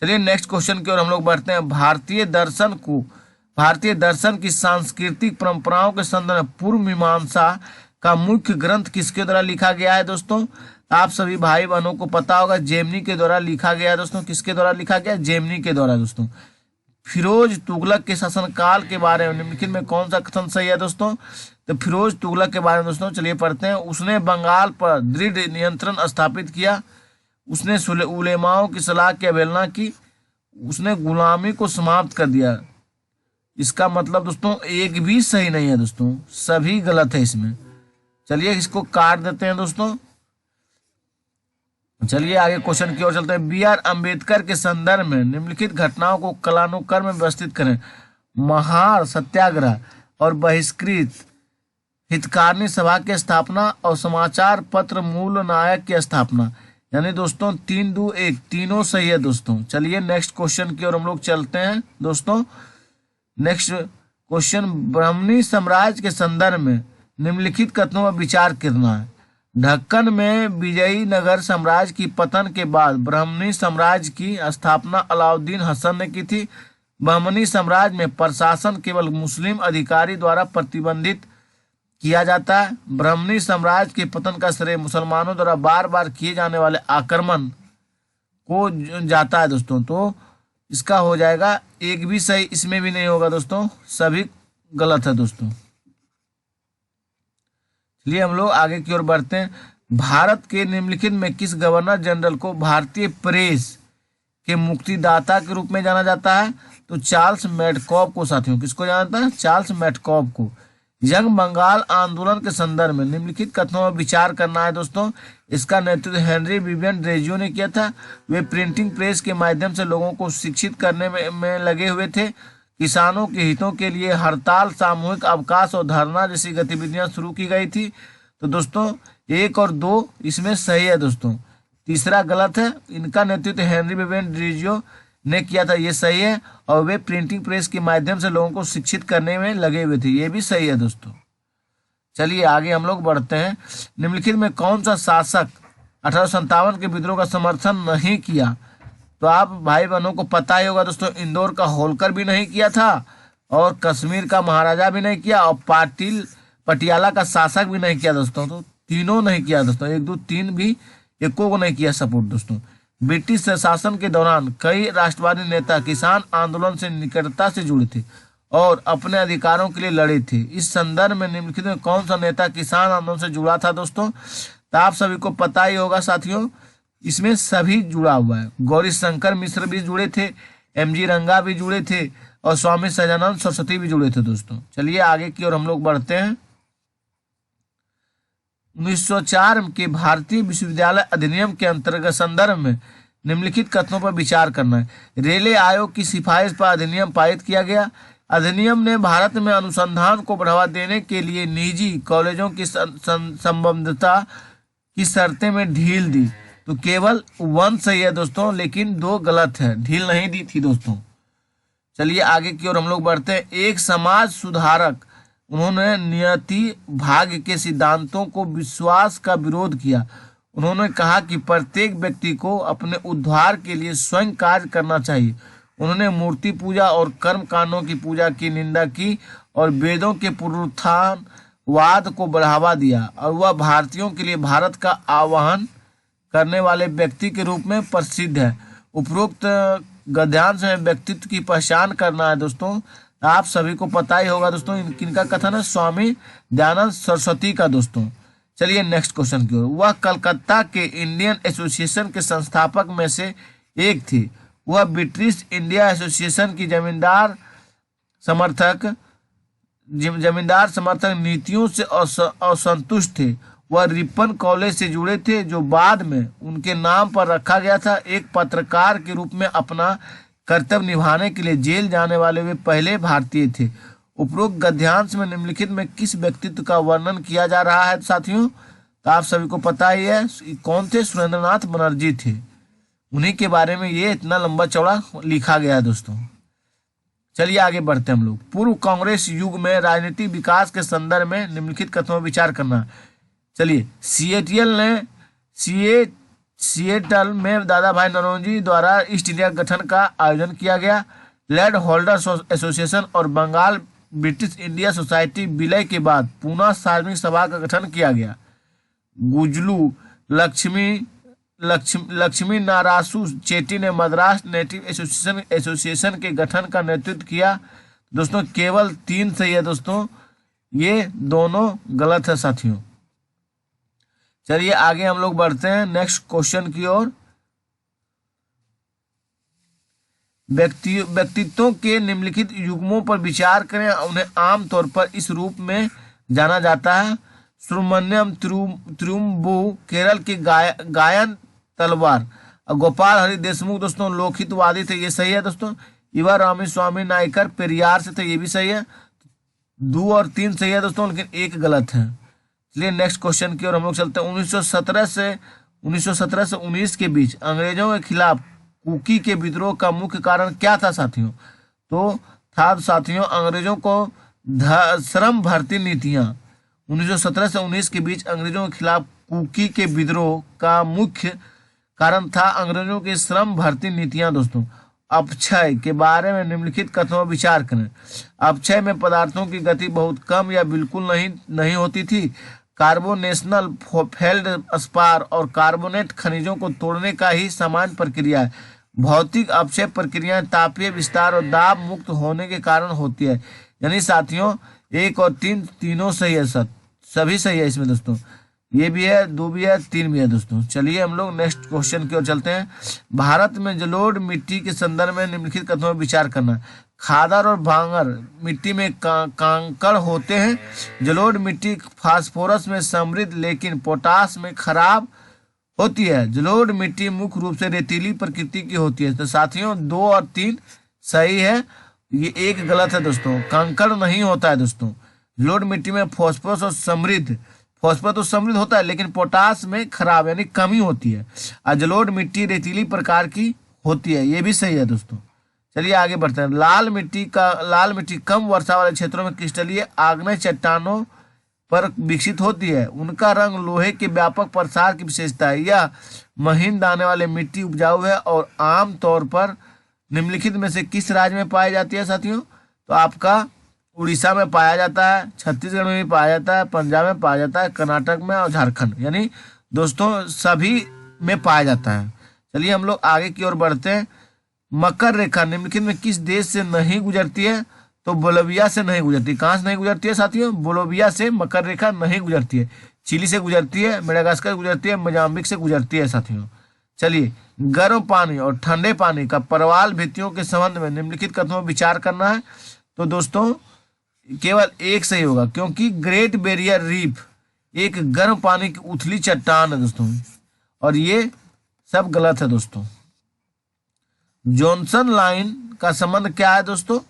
चलिए नेक्स्ट क्वेश्चन की ओर हम लोग बढ़ते हैं। भारतीय दर्शन की सांस्कृतिक परंपराओं के संदर्भ में पूर्व मीमांसा का मुख्य ग्रंथ किसके द्वारा लिखा गया है दोस्तों? आप सभी भाई बहनों को पता होगा, जेमिनी के द्वारा लिखा गया है दोस्तों। किसके द्वारा लिखा गया? जेमिनी के द्वारा दोस्तों। फिरोज तुगलक के शासनकाल के बारे में निम्नलिखित में कौन सा कथन सही है दोस्तों? तो फिरोज तुगलक के बारे में दोस्तों चलिए पढ़ते हैं। उसने बंगाल पर दृढ़ नियंत्रण स्थापित किया, उसने उलेमाओं की सलाह की अवहेलना की, उसने गुलामी को समाप्त कर दिया। इसका मतलब दोस्तों एक भी सही नहीं है दोस्तों, सभी गलत है इसमें। चलिए इसको काट देते हैं दोस्तों। चलिए आगे क्वेश्चन की ओर चलते हैं। B.R. अम्बेडकर के संदर्भ में निम्नलिखित घटनाओं को कालानुक्रम में व्यवस्थित करें। महार सत्याग्रह और बहिष्कृत हितकारिणी सभा की स्थापना और समाचार पत्र मूल नायक की स्थापना। यानी दोस्तों 3, 2, 1 तीनों सही है दोस्तों। चलिए नेक्स्ट क्वेश्चन की ओर हम लोग चलते हैं दोस्तों। नेक्स्ट क्वेश्चन, ब्राह्मणी साम्राज्य के संदर्भ में निम्नलिखित कथनों पर विचार करना है। ढक्कन में विजयनगर साम्राज्य की पतन के बाद ब्राह्मणी साम्राज्य की स्थापना अलाउद्दीन हसन ने की थी। ब्राह्मणी साम्राज्य में प्रशासन केवल मुस्लिम अधिकारी द्वारा प्रतिबंधित किया जाता है। ब्राह्मणी साम्राज्य के पतन का श्रेय मुसलमानों द्वारा बार बार किए जाने वाले आक्रमण को जाता है दोस्तों। तो इसका हो जाएगा एक भी सही, इसमें भी नहीं होगा दोस्तों, सभी गलत है दोस्तों। चलिए हम लोग आगे की ओर बढ़ते हैं। भारत के निम्नलिखित में किस गवर्नर जनरल को भारतीय प्रेस के मुक्तिदाता के रूप में जाना जाता है? तो चार्ल्स मेडकॉफ को साथियों। किसको जाना जाता है? चार्ल्स मेडकॉफ को। यंग बंगाल आंदोलन के संदर्भ में निम्नलिखित कथनों पर विचार करना है दोस्तों। इसका नेतृत्व हेनरी विवियन ड्रेजियो ने किया था। वे प्रिंटिंग प्रेस के माध्यम से लोगों को शिक्षित करने में लगे हुए थे। किसानों के हितों के लिए हड़ताल, सामूहिक अवकाश और धरना जैसी गतिविधियां शुरू की गई थी। तो दोस्तों 1 और 2 इसमें सही है दोस्तों, तीसरा गलत है। इनका नेतृत्व हेनरी विवियन ड्रेजियो ने किया था, ये सही है। और वे प्रिंटिंग प्रेस के माध्यम से लोगों को शिक्षित करने में लगे हुए थे, ये भी सही है दोस्तों। चलिए आगे हम लोग बढ़ते हैं। निम्नलिखित में कौन सा शासक 1857 के विद्रोह का समर्थन नहीं किया? तो आप भाई बहनों को पता ही होगा दोस्तों, इंदौर का होलकर भी नहीं किया था और कश्मीर का महाराजा भी नहीं किया और पटियाला का शासक भी नहीं किया दोस्तों। तो तीनों नहीं किया दोस्तों, 1, 2, 3 भी एको को नहीं किया सपोर्ट दोस्तों। ब्रिटिश शासन के दौरान कई राष्ट्रवादी नेता किसान आंदोलन से निकटता से जुड़े थे और अपने अधिकारों के लिए लड़े थे। इस संदर्भ में निम्नलिखित में कौन सा नेता किसान आंदोलन से जुड़ा था दोस्तों? तो आप सभी को पता ही होगा साथियों, इसमें सभी जुड़ा हुआ है। गौरी शंकर मिश्र भी जुड़े थे, MG रंगा भी जुड़े थे और स्वामी सजानंद सरस्वती भी जुड़े थे दोस्तों। चलिए आगे की ओर हम लोग बढ़ते हैं। 1904 के भारतीय विश्वविद्यालय अधिनियम के अंतर्गत संदर्भ में निम्नलिखित कथनों पर विचार करना है। रेले आयोग की सिफारिश पर अधिनियम पारित किया गया। अधिनियम ने भारत में अनुसंधान को बढ़ावा देने के लिए निजी कॉलेजों की संबद्धता की शर्तें में ढील दी। तो केवल 1 सही है दोस्तों, लेकिन 2 गलत है, ढील नहीं दी थी दोस्तों। चलिए आगे की ओर हम लोग बढ़ते हैं। एक समाज सुधारक, उन्होंने नियति भाग्य के सिद्धांतों को विश्वास का विरोध किया। उन्होंने कहा कि प्रत्येक व्यक्ति को अपने उद्धार के लिए स्वयं कार्य करना चाहिए। उन्होंने मूर्ति पूजा और कर्म कांडों की पूजा की निंदा की और वेदों के पुनरुत्थानवाद को बढ़ावा दिया और वह भारतीयों के लिए भारत का आह्वान करने वाले व्यक्ति के रूप में प्रसिद्ध है। उपरोक्त गद्यांश में व्यक्तित्व की पहचान करना है दोस्तों। आप सभी को पता ही होगा दोस्तों, किनका कथन है, स्वामी दयानंद सरस्वती का दोस्तों। चलिए नेक्स्ट क्वेश्चन की ओर। वह कलकत्ता के इंडियन एसोसिएशन के संस्थापक में से एक थी। वह ब्रिटिश इंडिया एसोसिएशन की जमींदार समर्थक नीतियों से असंतुष्ट थे। वह रिपन कॉलेज से जुड़े थे, जो बाद में उनके नाम पर रखा गया था। एक पत्रकार के रूप में अपना कर्तव्य निभाने के लिए जेल जाने वाले वे पहले भारतीय थे। उपरोक्त गद्यांश में निम्नलिखित में किस व्यक्तित्व का वर्णन किया जा रहा है साथियों? तो आप सभी को पता ही है कौन थे, सुरेंद्रनाथ बनर्जी थे। उन्हीं के बारे में ये इतना लंबा चौड़ा लिखा गया है दोस्तों। चलिए आगे बढ़ते हैं हम लोग। पूर्व कांग्रेस युग में राजनीतिक विकास के संदर्भ में निम्नलिखित कथनों पर विचार करना। चलिए, सिएटल में दादा भाई नौरोजी द्वारा ईस्ट इंडिया गठन का आयोजन किया गया। लैंड होल्डर्स एसोसिएशन और बंगाल ब्रिटिश इंडिया सोसाइटी विलय के बाद पूना सार्वजनिक सभा का गठन किया गया। गुजलू लक्ष्मी नारासु चेट्टी ने मद्रास नेटिव एसोसिएशन के गठन का नेतृत्व किया। दोस्तों केवल 3 सही है दोस्तों, ये दोनों गलत है साथियों। चलिए आगे हम लोग बढ़ते हैं नेक्स्ट क्वेश्चन की ओर। व्यक्तित्वों के निम्नलिखित युग्मों पर विचार करें। उन्हें आमतौर पर इस रूप में जाना जाता है। सुब्रमण्यम तिरुम्बु केरल के गायन तलवार। गोपाल हरि देशमुख दोस्तों लोकहितवादी थे, ये सही है दोस्तों। इवा रामास्वामी नायकर पेरियार से थे, ये भी सही है। 2 और 3 सही है दोस्तों, लेकिन 1 गलत है। चलिए नेक्स्ट क्वेश्चन की ओर हम लोग चलते हैं। 1917 से 19 के बीच अंग्रेजों के खिलाफ कुकी के विद्रोह का मुख्य कारण क्या था साथियों? तो था साथियों अंग्रेजों को श्रम भर्ती नीतियां। 1917 से 19 के बीच अंग्रेजों के खिलाफ कुकी के विद्रोह का मुख्य कारण था अंग्रेजों की श्रम भर्ती नीतियां दोस्तों। अपक्षय के बारे में निम्नलिखित कथनों पर विचार करें। अपक्षय में पदार्थों की गति बहुत कम या बिल्कुल नहीं होती थी। कार्बोनेशनल फेल्डस्पार और कार्बोनेट खनिजों को तोड़ने का ही सामान्य प्रक्रिया है। भौतिक अपक्षय प्रक्रियाएं तापीय विस्तार और दाब मुक्त होने के कारण होती है। यानी साथियों 1 और 3 तीनों सही है, सभी सही है इसमें दोस्तों। ये भी है, 2 भी है, 3 भी है दोस्तों। चलिए हम लोग नेक्स्ट क्वेश्चन की ओर चलते हैं। भारत में जलोढ़ मिट्टी के संदर्भ में निम्नलिखित कथनों पर विचार करना। खादर और भांगर मिट्टी में कांकड़ होते हैं। जलोढ़ मिट्टी फास्फोरस में समृद्ध लेकिन पोटास में खराब होती है। जलोढ़ मिट्टी मुख्य रूप से रेतीली प्रकृति की होती है। तो साथियों 2 और 3 सही है, ये 1 गलत है दोस्तों। कंकड़ नहीं होता है दोस्तों। जलोढ़ मिट्टी में फास्फोरस तो समृद्ध होता है, लेकिन पोटास में खराब यानी कमी होती है। और जलोढ़ मिट्टी रेतीली प्रकार की होती है, ये भी सही है दोस्तों। चलिए आगे बढ़ते हैं। लाल मिट्टी कम वर्षा वाले क्षेत्रों में क्रिस्टलीय आग्नेय चट्टानों पर विकसित होती है। उनका रंग लोहे के व्यापक प्रसार की विशेषता है। यह महीन दाने वाले मिट्टी उपजाऊ है और आम तौर पर निम्नलिखित में से किस राज्य में पाई जाती है साथियों? तो आपका उड़ीसा में पाया जाता है, छत्तीसगढ़ में भी पाया जाता है, पंजाब में पाया जाता है, कर्नाटक में और झारखंड, यानी दोस्तों सभी में पाया जाता है। चलिए हम लोग आगे की ओर बढ़ते हैं। मकर रेखा निम्नलिखित में किस देश से नहीं गुजरती है? तो बोलिविया से नहीं गुजरती। कहाँ से नहीं गुजरती है साथियों? बोलिविया से मकर रेखा नहीं गुजरती है। चिली से गुजरती है, मेडागास्कर से गुजरती है, मोजाम्बिक से गुजरती है साथियों। चलिए गर्म पानी और ठंडे पानी का प्रवाल भित्तियों के संबंध में निम्नलिखित कथनों पर विचार करना है। तो दोस्तों केवल 1 सही होगा, क्योंकि ग्रेट बैरियर रीफ एक गर्म पानी की उथली चट्टान है दोस्तों, और ये सब गलत है दोस्तों। जॉनसन लाइन का संबंध क्या है दोस्तों?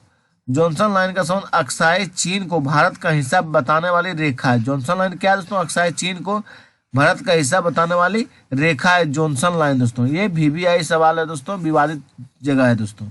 जॉनसन लाइन का संबंध अक्साई चीन को भारत का हिस्सा बताने वाली रेखा है। जॉनसन लाइन क्या है दोस्तों? अक्साई चीन को भारत का हिस्सा बताने वाली रेखा है जॉनसन लाइन दोस्तों। ये VVI सवाल है दोस्तों, विवादित जगह है दोस्तों।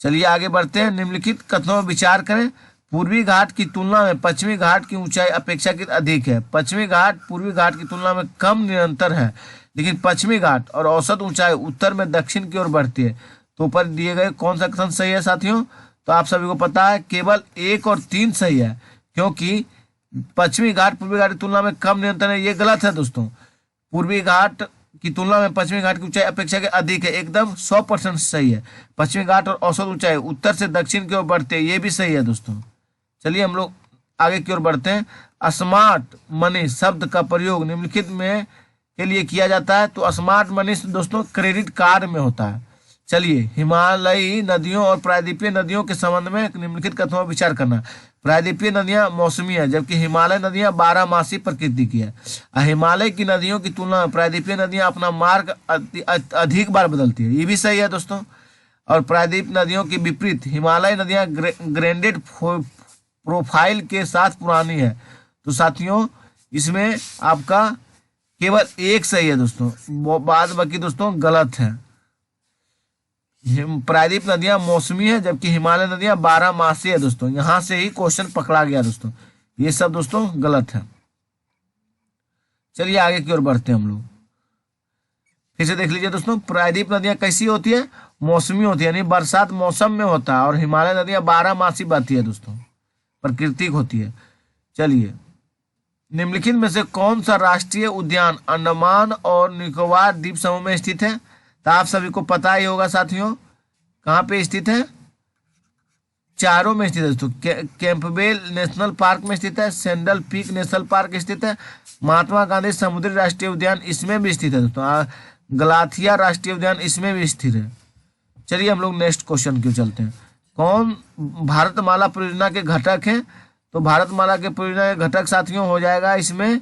चलिए आगे बढ़ते हैं। निम्नलिखित कथनों पर विचार करें। पूर्वी घाट की तुलना में पश्चिमी घाट की ऊंचाई अपेक्षाकृत अधिक है। पश्चिमी घाट पूर्वी घाट की तुलना में कम निरंतर है, लेकिन पश्चिमी घाट और औसत ऊंचाई उत्तर में दक्षिण की ओर बढ़ती है। तो ऊपर दिए गए कौन सा कथन सही है साथियों? तो आप सभी को पता है केवल 1 और 3 सही है, क्योंकि पश्चिमी घाट पूर्वी घाट की तुलना में कम निरंतर है, ये गलत है दोस्तों। पूर्वी घाट की तुलना में पश्चिमी घाट की ऊंचाई अपेक्षाकृत अधिक है, एकदम 100% सही है। पश्चिमी घाट और औसत ऊंचाई उत्तर से दक्षिण की ओर बढ़ते हैं, ये भी सही है दोस्तों। चलिए हम लोग आगे की ओर बढ़ते हैं। स्मार्ट मनी शब्द का प्रयोग निम्नलिखित में के लिए किया जाता है। तो स्मार्ट मनी दोस्तों क्रेडिट कार्ड में होता है। चलिए, हिमालयी नदियों और प्रायद्वीपीय नदियों के संबंध में निम्नलिखित कथनों पर विचार करना। प्रायद्वीपीय नदियां मौसमी है, जबकि हिमालय नदियां 12 मासी प्रकृति की है। हिमालय की नदियों की तुलना में प्रायद्वीपीय नदियां अपना मार्ग अधिक बार बदलती है, ये भी सही है दोस्तों। और प्रायद्वीप नदियों के विपरीत हिमालय नदियां ग्रेडेड प्रोफाइल के साथ पुरानी है। तो साथियों इसमें आपका केवल एक सही है दोस्तों, बाद बाकी दोस्तों गलत है। प्रायद्वीप नदियां मौसमी है, जबकि हिमालय नदियां 12 मासी है दोस्तों। यहां से ही क्वेश्चन पकड़ा गया दोस्तों, ये सब दोस्तों गलत है। चलिए आगे की ओर बढ़ते हैं हम लोग। फिर से देख लीजिए दोस्तों, प्रायद्वीप नदियां कैसी होती है? मौसमी होती है, यानी बरसात मौसम में होता है। और हिमालय नदियां 12 मासी बहती है दोस्तों, प्राकृतिक होती है। चलिए, निम्नलिखित में से कौन सा राष्ट्रीय उद्यान अंडमान और निकोबार द्वीप समूह में स्थित है? तो आप सभी को पता ही होगा साथियों, कहाँ पे स्थित है? चारों में स्थित है दोस्तों। कैंपबेल नेशनल पार्क में स्थित है, सैंडल पीक नेशनल पार्क स्थित है, महात्मा गांधी समुद्री राष्ट्रीय उद्यान इसमें भी स्थित है दोस्तों, गलाथिया राष्ट्रीय उद्यान इसमें भी स्थित है। चलिए हम लोग नेक्स्ट क्वेश्चन की चलते हैं। कौन भारतमाला परियोजना के घटक हैं? तो भारतमाला के परियोजना के घटक साथियों हो जाएगा इसमें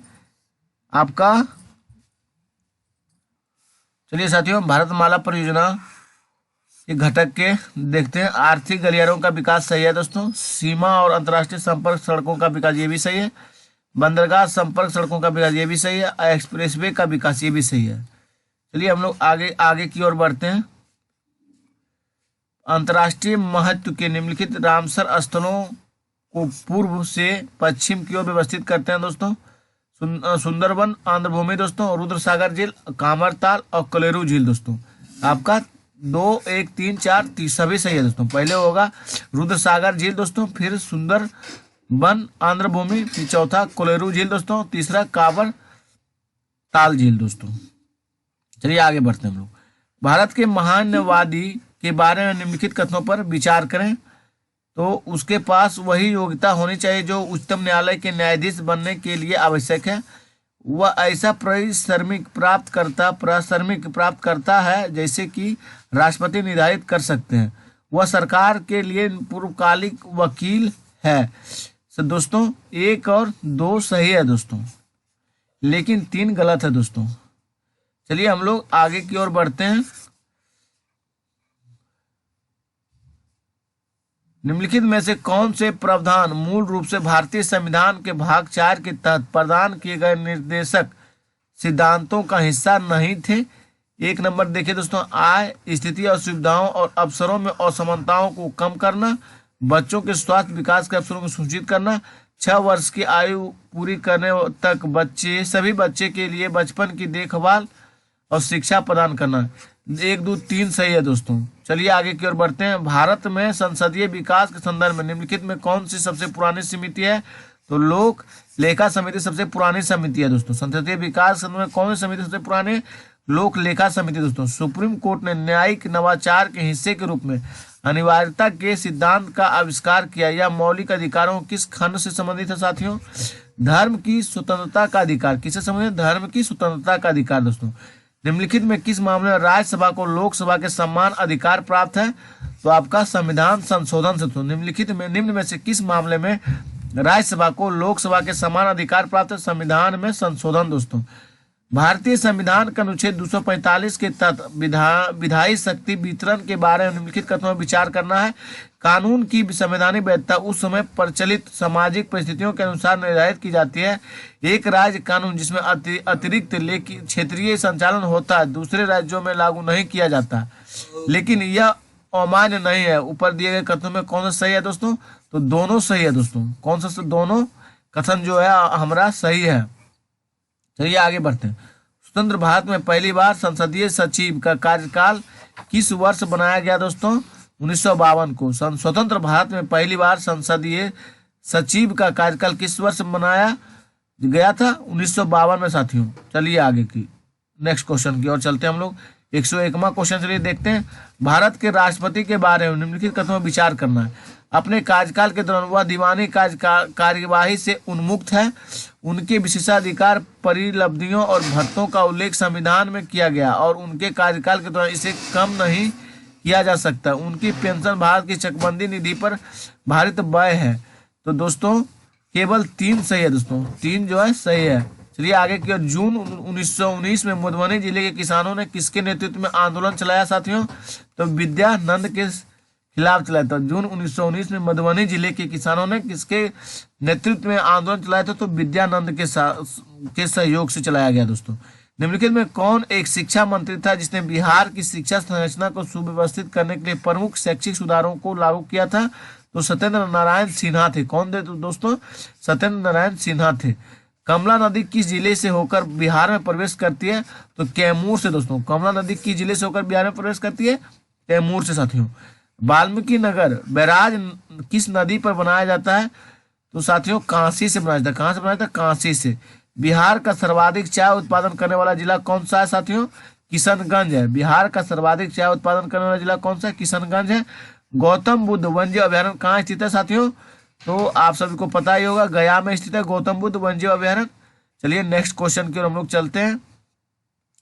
आपका, चलिए साथियों भारतमाला परियोजना के घटक के देखते हैं। आर्थिक गलियारों का विकास सही है दोस्तों, सीमा और अंतर्राष्ट्रीय संपर्क सड़कों का विकास ये भी सही है, बंदरगाह संपर्क सड़कों का विकास ये भी सही है, एक्सप्रेसवे का विकास ये भी सही है। चलिए हम लोग आगे की ओर बढ़ते हैं। अंतर्राष्ट्रीय महत्व के निम्नलिखित रामसर स्थलों को पूर्व से पश्चिम की ओर व्यवस्थित करते हैं दोस्तों। सुंदरबन आंध्र भूमि दोस्तों, रुद्रसागर झील, कामरताल और कलेरू झील दोस्तों। आपका 2, 1, 3, 4 सभी सही है दोस्तों। पहले होगा रुद्रसागर झील दोस्तों, फिर सुंदरबन आंध्र भूमि, फिर चौथा कोलेरू झील दोस्तों, तीसरा काबर ताल झील दोस्तों। चलिए आगे बढ़ते हैं हम लोग। भारत के महान्यवादी के बारे में निम्नलिखित कथनों पर विचार करें। तो उसके पास वही योग्यता होनी चाहिए जो उच्चतम न्यायालय के न्यायाधीश बनने के लिए आवश्यक है। वह ऐसा प्राश्रमिक प्राप्त करता है जैसे कि राष्ट्रपति निर्धारित कर सकते हैं। वह सरकार के लिए पूर्वकालिक वकील है। तो दोस्तों 1 और 2 सही है दोस्तों, लेकिन 3 गलत है दोस्तों। चलिए हम लोग आगे की ओर बढ़ते हैं। निम्नलिखित में से कौन से प्रावधान मूल रूप से भारतीय संविधान के भाग 4 के तहत प्रदान किए गए निर्देशक सिद्धांतों का हिस्सा नहीं थे? 1 नंबर देखिए दोस्तों, आय, स्थिति और सुविधाओं और अवसरों में असमानताओं को कम करना, बच्चों के स्वास्थ्य विकास के अवसरों को सुनिश्चित करना, 6 वर्ष की आयु पूरी करने तक सभी बच्चे के लिए बचपन की देखभाल और शिक्षा प्रदान करना। 1, 2, 3 सही है दोस्तों। चलिए आगे की ओर बढ़ते हैं। भारत में संसदीय विकास के संदर्भ में निम्नलिखित में कौन सी सबसे पुरानी समिति है? तो लोक लेखा समिति सबसे पुरानी समिति है दोस्तों। संसदीय विकास के संदर्भ में कौन सी समिति सबसे पुरानी? लोक लेखा समिति दोस्तों। सुप्रीम कोर्ट ने न्यायिक नवाचार के हिस्से के रूप में अनिवार्यता के सिद्धांत का आविष्कार किया। यह मौलिक अधिकारों किस खंड से संबंधित है साथियों? धर्म की स्वतंत्रता का अधिकार। किससे संबंधित? धर्म की स्वतंत्रता का अधिकार दोस्तों। निम्नलिखित में किस मामले में राज्यसभा को लोकसभा के समान अधिकार प्राप्त है? तो आपका संविधान संशोधन से। तो निम्न में से किस मामले में राज्यसभा को लोकसभा के समान अधिकार प्राप्त है? संविधान में संशोधन दोस्तों। भारतीय संविधान का अनुच्छेद 245 के तहत विधायी शक्ति वितरण के बारे में निम्नलिखित कथनों पर विचार करना है। कानून की संवैधानिक वैधता उस समय प्रचलित सामाजिक परिस्थितियों के अनुसार निर्धारित की जाती है। एक राज्य कानून जिसमें अतिरिक्त क्षेत्रीय संचालन होता है दूसरे राज्यों में लागू नहीं किया जाता, लेकिन यह अमान्य नहीं है। ऊपर दिए गए कथनों में कौन सा सही है दोस्तों? तो दोनों सही है दोस्तों। कौन सा? दोनों कथन जो है हमारा सही है। चलिए आगे बढ़ते हैं। स्वतंत्र भारत में पहली बार संसदीय सचिव का कार्यकाल किस वर्ष बनाया गया दोस्तों? 1952 को। स्वतंत्र भारत में पहली बार संसदीय सचिव का कार्यकाल किस वर्ष बनाया गया था? 1952 में साथियों। चलिए आगे की नेक्स्ट क्वेश्चन की ओर चलते हैं हम लोग। 101वां क्वेश्चन चलिए देखते हैं। भारत के राष्ट्रपति के बारे में निम्नलिखित कथनों में विचार करना है। अपने कार्यकाल के दौरान वह दीवानी कार्यवाही से उन्मुक्त है। उनके विशेषाधिकार, परिलब्धियों और भत्तों का उल्लेख संविधान में किया गया और उनके कार्यकाल के दौरान इसे कम नहीं किया जा सकता। उनकी पेंशन भारत की चकबंदी निधि पर भारित व्यय है। तो दोस्तों केवल 3 सही है दोस्तों, 3 जो है सही है। चलिए आगे की ओर। जून 1919 में मधुबनी जिले के किसानों ने किसके नेतृत्व में आंदोलन चलाया साथियों? तो विद्यानंद के खिलाफ चलाया था। जून 1919 में मधुबनी जिले के किसानों ने किसके नेतृत्व में आंदोलन चलाया था? तो विद्यानंद के सहयोग से चलाया गया दोस्तों। निम्नलिखित में कौन एक शिक्षा मंत्री था जिसने बिहार की शिक्षा संरचना को सुव्यवस्थित करने के लिए प्रमुख शैक्षिक सुधारों को लागू किया था? तो सत्येंद्र नारायण सिन्हा थे। कौन थे दोस्तों? सत्येंद्र नारायण सिन्हा थे। कमला नदी किस जिले से होकर बिहार में प्रवेश करती है? तो कैमूर से दोस्तों। कमला नदी किस जिले से होकर बिहार में प्रवेश करती है? कैमूर से साथियों। वाल्मीकि नगर बैराज किस नदी पर बनाया जाता है? तो साथियों कांसी से बनाया जाता है। कहाँ से बनाया जाता है? कांसी से। बिहार का सर्वाधिक चाय उत्पादन करने वाला जिला कौन सा है साथियों? किशनगंज है। बिहार का सर्वाधिक चाय उत्पादन करने वाला जिला कौन सा है? किशनगंज है। गौतम बुद्ध वन्य अभ्यारण्य कहाँ स्थित है साथियों? तो आप सभी को पता ही होगा, गया में स्थित है गौतम बुद्ध वन्य अभ्यारण्य। चलिए नेक्स्ट क्वेश्चन की ओर हम लोग चलते हैं।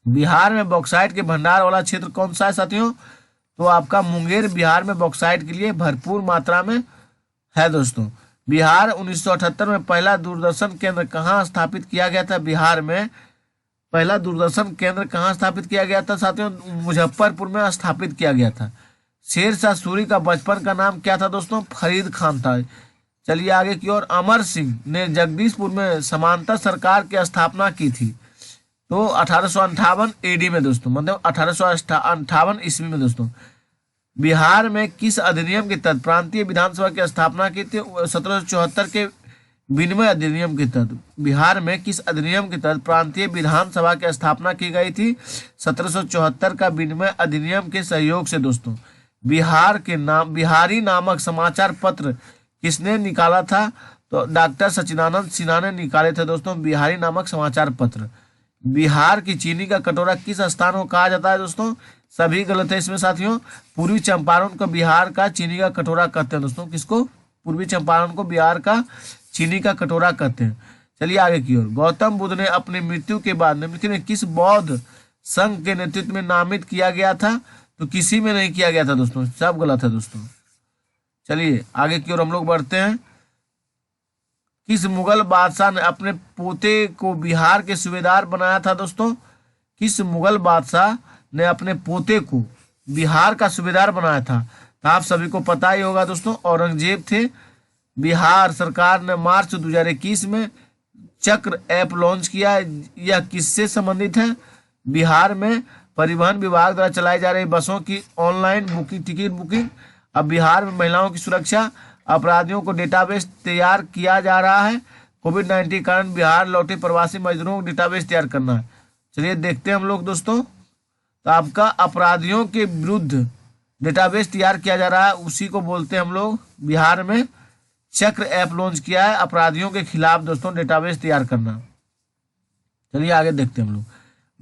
बिहार में बॉक्साइट के भंडार वाला क्षेत्र कौन सा है साथियों? तो आपका मुंगेर बिहार में बॉक्साइट के लिए भरपूर मात्रा में है दोस्तों। बिहार 1978 में पहला दूरदर्शन केंद्र कहाँ स्थापित किया गया था? बिहार में पहला दूरदर्शन केंद्र कहाँ स्थापित किया गया था साथियों? मुजफ्फरपुर में स्थापित किया गया था। शेरशाह सूरी का बचपन का नाम क्या था दोस्तों? फरीद खान था। चलिए आगे की ओर। अमर सिंह ने जगदीशपुर में समांतर सरकार की स्थापना की थी। तो 1858 AD में दोस्तों, मतलब 1858 ईस्वी में दोस्तों। बिहार में किस अधिनियम के तहत प्रांतीय विधानसभा की स्थापना की थी? 1774 के विनिमय अधिनियम के तहत। बिहार में किस अधिनियम के तहत प्रांतीय विधानसभा की स्थापना की गई थी? 1774 का विनिमय अधिनियम के सहयोग से दोस्तों। बिहारी नामक समाचार पत्र किसने निकाला था? तो डॉक्टर सच्चिदानंद सिन्हा ने निकाले थे दोस्तों बिहारी नामक समाचार पत्र। बिहार की चीनी का कटोरा किस स्थान को कहा जाता है दोस्तों? सभी गलत है इसमें साथियों। पूर्वी चंपारण को बिहार का चीनी का कटोरा कहते हैं दोस्तों। किसको? पूर्वी चंपारण को बिहार का चीनी का कटोरा कहते हैं। चलिए आगे की ओर। गौतम बुद्ध ने अपनी मृत्यु के बाद निम्नलिखित में किस बौद्ध संघ के नेतृत्व में नामित किया गया था? तो किसी में नहीं किया गया था दोस्तों, सब गलत है दोस्तों। चलिए आगे की ओर हम लोग बढ़ते हैं। किस मुगल बादशाह ने अपने पोते को बिहार के सूबेदार बनाया था दोस्तों? किस मुगल बादशाह ने अपने पोते को बिहार का सूबेदार बनाया था? तो आप सभी को पता ही होगा दोस्तों, औरंगजेब थे। बिहार सरकार ने मार्च 2021 में चक्र ऐप लॉन्च किया है। यह किससे संबंधित है? बिहार में परिवहन विभाग द्वारा चलाई जा रही बसों की ऑनलाइन बुकिंग, टिकट बुकिंग। अब बिहार में महिलाओं की सुरक्षा, अपराधियों को डेटाबेस तैयार किया जा रहा है। कोविड-19 कारण बिहार लौटे प्रवासी मजदूरों को डेटाबेस तैयार करना है। चलिए देखते हैं हम लोग दोस्तों। तो आपका अपराधियों के विरुद्ध डेटाबेस तैयार किया जा रहा है, उसी को बोलते हैं हम लोग। बिहार में चक्र ऐप लॉन्च किया है अपराधियों के खिलाफ दोस्तों डेटाबेस तैयार करना। चलिए आगे देखते हैं हम लोग।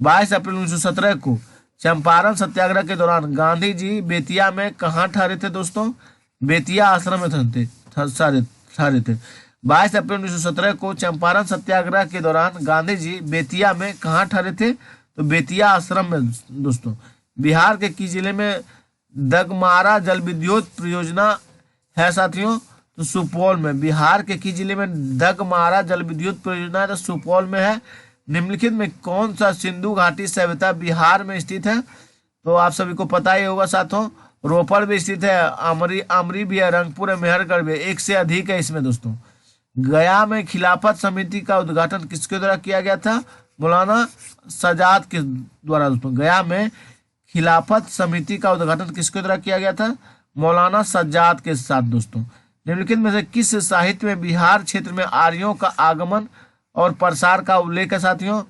22 अप्रैल 1917 को चंपारण सत्याग्रह के दौरान गांधी जी बेतिया में कहाँ ठहरे थे दोस्तों? बेतिया आश्रम में ठहरे थे। 22 अप्रैल 1917 को चंपारण सत्याग्रह के दौरान गांधी जी बेतिया में कहाँ ठहरे थे? तो बेतिया आश्रम में दोस्तों। बिहार के किस जिले में दगमारा जल विद्युत परियोजना है साथियों? तो सुपौल में। बिहार के किस जिले में दगमारा जल विद्युत परियोजना है? तो सुपौल में है। निम्नलिखित में कौन सा सिंधु घाटी सभ्यता बिहार में स्थित है? तो आप सभी को पता ही होगा साथों, रोपड़ भी स्थित है, अमरी भी है, रंगपुर है, मेहरगढ़ भी है। एक से अधिक है इसमें दोस्तों। गया में खिलाफत समिति का उद्घाटन किसके द्वारा किया गया था? मौलाना सज्जाद के द्वारा दोस्तों। गया में खिलाफत समिति का उद्घाटन किसके द्वारा किया गया था? मौलाना सज्जाद के साथ दोस्तों। निम्नलिखित में से किस साहित्य में बिहार क्षेत्र में आर्यों का आगमन और प्रसार का उल्लेख है साथियों?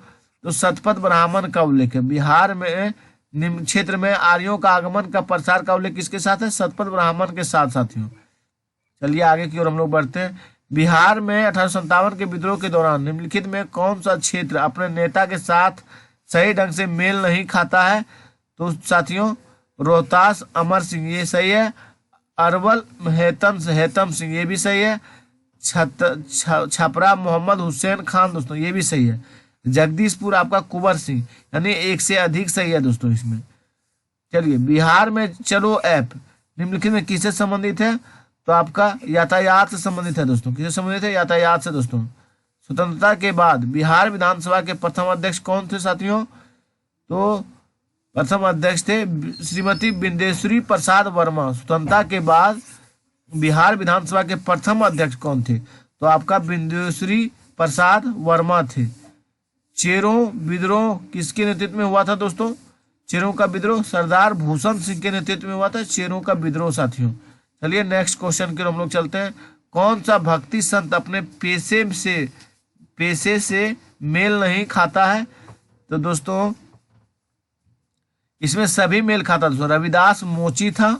तो शतपथ ब्राह्मण का उल्लेख है। बिहार में निम्न क्षेत्र में आर्यों का आगमन का प्रसार का उल्लेख किसके साथ है? शतपथ ब्राह्मण के साथ साथियों। चलिए आगे की ओर हम लोग बढ़ते हैं। बिहार में 1857 के विद्रोह के दौरान निम्नलिखित में कौन सा क्षेत्र अपने नेता के साथ सही ढंग से मेल नहीं खाता है, तो साथियों रोहतास अमर सिंह ये सही है। अरवल हेतम सिंह ये भी सही है। छपरा मोहम्मद हुसैन खान दोस्तों ये भी सही है। जगदीशपुर आपका कुंवर सिंह, यानी एक से अधिक सही है दोस्तों इसमें। चलिए बिहार में चलो ऐप निम्नलिखित में किससे संबंधित है, तो आपका यातायात से संबंधित है दोस्तों। किससे संबंधित है, यातायात से दोस्तों। स्वतंत्रता के बाद बिहार विधानसभा के प्रथम अध्यक्ष कौन थे साथियों, तो प्रथम अध्यक्ष थे श्रीमती बिंदेश्वरी प्रसाद वर्मा। स्वतंत्रता के बाद बिहार विधानसभा के प्रथम अध्यक्ष कौन थे, तो आपका बिंदेश्वरी प्रसाद वर्मा थे। चेरो विद्रोह किसके नेतृत्व में हुआ था दोस्तों, चेरों का विद्रोह सरदार भूषण सिंह के नेतृत्व में हुआ था चेरों का विद्रोह साथियों। चलिए नेक्स्ट क्वेश्चन की हम लोग चलते हैं। कौन सा भक्ति संत अपने पेशे से मेल नहीं खाता है, तो दोस्तों इसमें सभी मेल खाता दोस्तों। रविदास मोची था,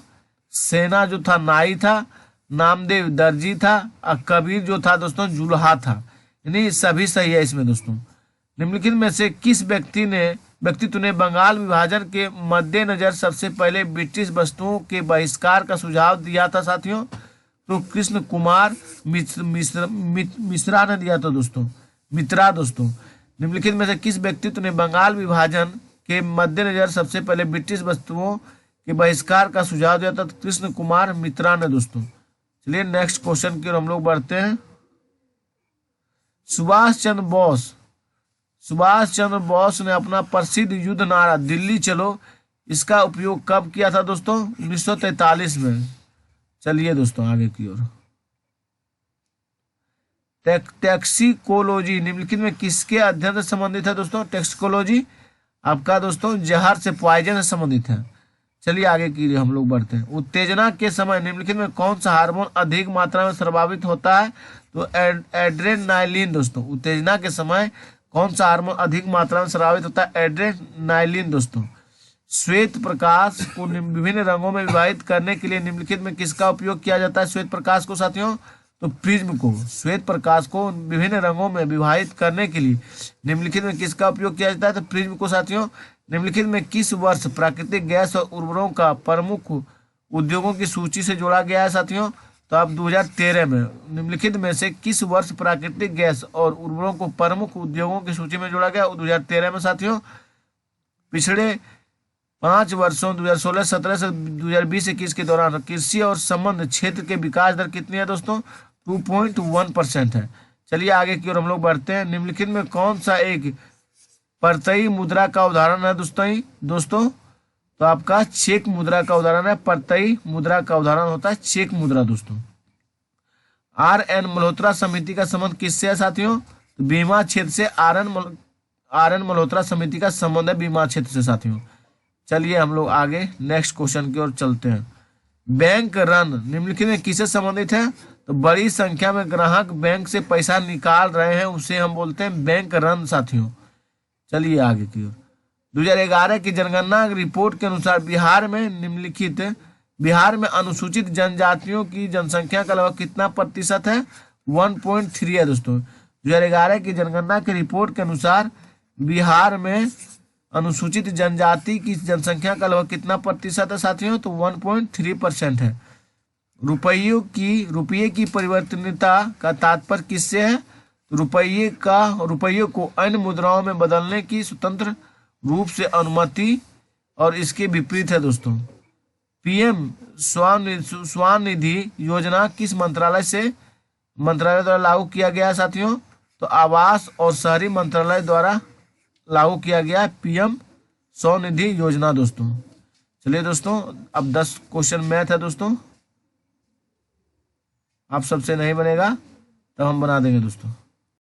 सेना जो था नाई था, नामदेव दर्जी था, और कबीर जो था दोस्तों जुल्हा था, यानी सभी सही है इसमें दोस्तों। निम्नलिखित में से किस व्यक्तित्व ने बंगाल विभाजन के मद्देनजर सबसे पहले ब्रिटिश वस्तुओं के बहिष्कार का सुझाव दिया था साथियों, तो कृष्ण कुमार मिश्रा ने दिया था दोस्तों, मित्रा दोस्तों। निम्नलिखित में से किस व्यक्तित्व ने बंगाल विभाजन के मद्देनजर सबसे पहले ब्रिटिश वस्तुओं के बहिष्कार का सुझाव दिया था, तो कृष्ण कुमार मित्रा ने दोस्तों। चलिए नेक्स्ट क्वेश्चन की ओर हम लोग बढ़ते हैं। सुभाष चंद्र बोस ने अपना प्रसिद्ध युद्ध नारा दिल्ली चलो इसका उपयोग कब किया था दोस्तों, 1943 में। चलिए दोस्तों आगे की ओर। टैक्सिकोलॉजी निम्नलिखित में किसके अध्ययन से संबंधित है दोस्तों, टैक्सिकोलॉजी आपका दोस्तों जहर से पॉइजन से संबंधित है। चलिए आगे की हम लोग बढ़ते हैं। उत्तेजना के समय निम्नलिखित में कौन सा हार्मोन अधिक मात्रा में स्रावित होता है, तो एड्रेनालिन दोस्तों। उत्तेजना के समय कौन सा हार्मोन अधिक मात्रा में स्रावित होता है, एड्रेनालिन दोस्तों। श्वेत प्रकाश को विभिन्न रंगों में विभाजित करने के लिए निम्नलिखित में किसका उपयोग किया जाता है, श्वेत प्रकाश को साथियों, तो प्रिज्म को। श्वेत प्रकाश को विभिन्न रंगों में विभाजित करने के लिए निम्नलिखित में किसका उपयोग किया जाता है, तो प्रिज्म को साथियों। निम्नलिखित में किस वर्ष प्राकृतिक गैस और उर्वरकों का प्रमुख उद्योगों की सूची से जोड़ा गया है साथियों, तो आप 2013 में। निम्नलिखित में से किस वर्ष प्राकृतिक गैस और उर्वरकों को प्रमुख उद्योगों की सूची में जोड़ा गया, 2013 में साथियों। पिछड़े 5 वर्षों 2016-17 से 2020-21 के दौरान कृषि और संबंध क्षेत्र के विकास दर कितनी है दोस्तों, 2.1% है। चलिए आगे की ओर हम लोग बढ़ते हैं। निम्नलिखित में कौन सा एक परतई मुद्रा का उदाहरण है दोस्तों, तो आपका चेक मुद्रा का उदाहरण है। परतई मुद्रा का उदाहरण होता है चेक मुद्रा दोस्तों। RN मल्होत्रा समिति का संबंध किससे है साथियों, तो बीमा क्षेत्र से। RN मल्होत्रा समिति का संबंध है बीमा क्षेत्र से साथियों। चलिए हम लोग आगे नेक्स्ट क्वेश्चन की ओर चलते हैं। बैंक रन निम्नलिखित में किससे संबंधित है, तो बड़ी संख्या में ग्राहक बैंक से पैसा निकाल रहे हैं उसे हम बोलते हैं बैंक रन साथियों। चलिए आगे की ओर। 2011 की जनगणना रिपोर्ट के अनुसार बिहार में अनुसूचित जनजातियों की जनसंख्या का लगभग कितना प्रतिशत है, 1.3 है दोस्तों। 2011 की जनगणना की रिपोर्ट के अनुसार बिहार में अनुसूचित जनजाति की जनसंख्या का लगभग कितना प्रतिशत है साथियों, तो 1.3% है। रुपये की परिवर्तनीयता का तात्पर्य किससे है, तो रुपये को अन्य मुद्राओं में बदलने की स्वतंत्र रूप से अनुमति, और इसके विपरीत है दोस्तों। PM स्वनिधि योजना किस मंत्रालय द्वारा लागू किया गया है साथियों, तो आवास और शहरी मंत्रालय द्वारा लागू किया गया है PM स्वनिधि योजना दोस्तों। चलिए दोस्तों अब 10 क्वेश्चन मैथ है दोस्तों, आप सबसे नहीं बनेगा तब हम बना देंगे दोस्तों।